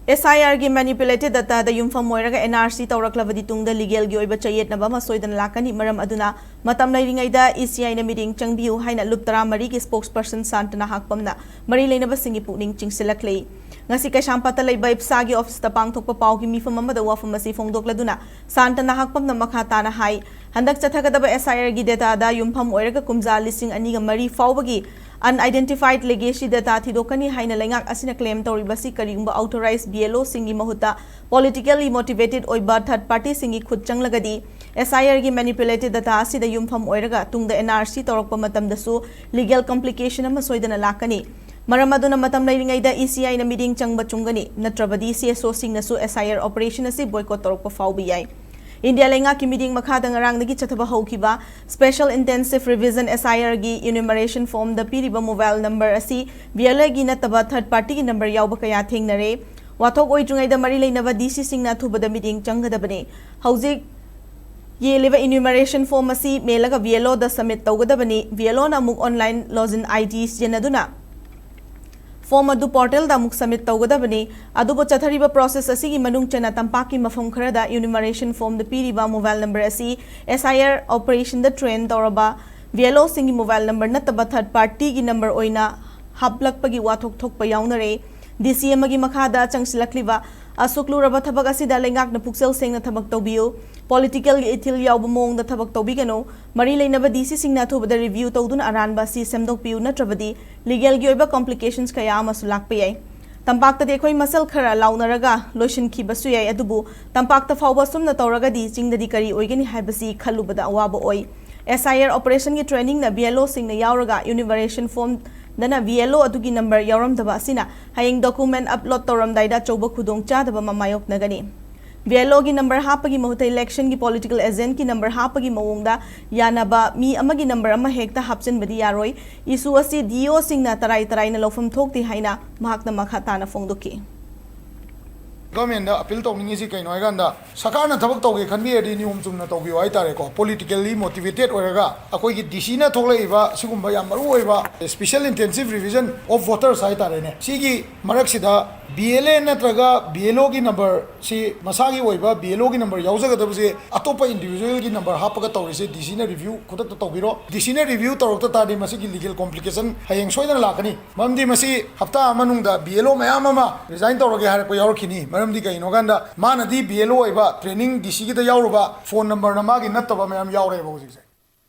SIR gi manipulated data da yumfam moiraga NRC tawraklabadi tungda legal gi oiba chayetnaba masoidan lakani maram aduna matam Leiringeida ECI na Mityeng Changbiyu haina lup 13 gi spokesperson Santana hakpamna mari leinaba singi pukning chingsilaklei ngasi Kashampata leiba IPSA gi office ta pangthokpa pau gi mifam amada wafam asi phongdokladuna Santana hakpamna makha na hai handak chathagadaba SIR gi data da yumfam oiraga kumja lising ani ga mari fawbagi unidentified legacy data thidokani haina lengak asina claim toribasi karigumba authorized BLO singi mahuta politically motivated oiba third party singi khud changlagadi SIR gi manipulated data asida yumfam oiraga tungda NRC torokpa matamdasu legal complication ama soidana lakani maramaduna matam Leiringeida ECI na Mityeng changba chungani natrabadi CSO singnasu SIR operation asi boycott torokpa fawbi yai India lenga ki Mityeng makhada ngarang nagi chathaba haukiba special intensive revision SIR gi enumeration form the piriba mobile number asi BLA gi nataba third party gi number yauba kaya thengnare wathok oidrungaida mari leinaba DC singna thubada Mityeng changadabane hauzik ye leva enumeration form asi melaga BLO da submit tawgadabani BLO na muk online login IDs jenaduna form adu portal da muk submit tawgadabani adubo chathariba process asi gi manung chena tampaki mafam kharada enumeration form the piriba mobile number asi SIR operation the train toraba BLO singi mobile number nataba third party gi number oina haplakpagi wathok thokpa yaunare DCM gi makhada changsilakliba asukluraba thabak asida lengak na puksel sengna thabak tawbiyo political gi ithil yawba mong da thabak tawbigano mari leinaba DC singna thubada review tawduna aranba si semdokpiu natrabadi legal gi oiba complications kaya amasu lakpayai tampakta de khoi masal khara launaraga lotion ki basu yai adubu tampakta fawba sumna tawraga di chingdadi kari oigani haibasi khalubada awaba oi SIR operation gi training na BLO singna yawraga enumeration form dana BLO adugi number yawram daba asina hayeng document upload toram daida choba khudong cha daba mamayok nagani BLO gi number hapagi mahuta election gi political agent ki number hapagi mawongda yanaba mi amagi number ama hekta hapchen badi yaroi isu asi DO singna tarai na lofam thokti haina mahakna makhata na phongdoki Government da appeal tawning isi kaino aganda sakana thabak tawge khanbi edi nium chumna tawgi wai tare ko politically motivated oraga akoi gi DC na thoklaiba sigumba yam maru oiba special intensive revision of voters ai tare ne sigi marak sida BLA natraga BLO gi number si masagi oiba BLO gi number yaujaga dabse atopa individual gi number hapaga tawrise DC na review khudak tawbiro DC na review tawrokta tadi masigi legal complication hayeng soidana lakani mamdi masi hafta amanung da BLO mayam ama resign tawrage har ko yaurkhini maramdi kai noganda manadi BLO oiba training DC gi da yauruba phone number na magi nattaba mayam yaure ba hojik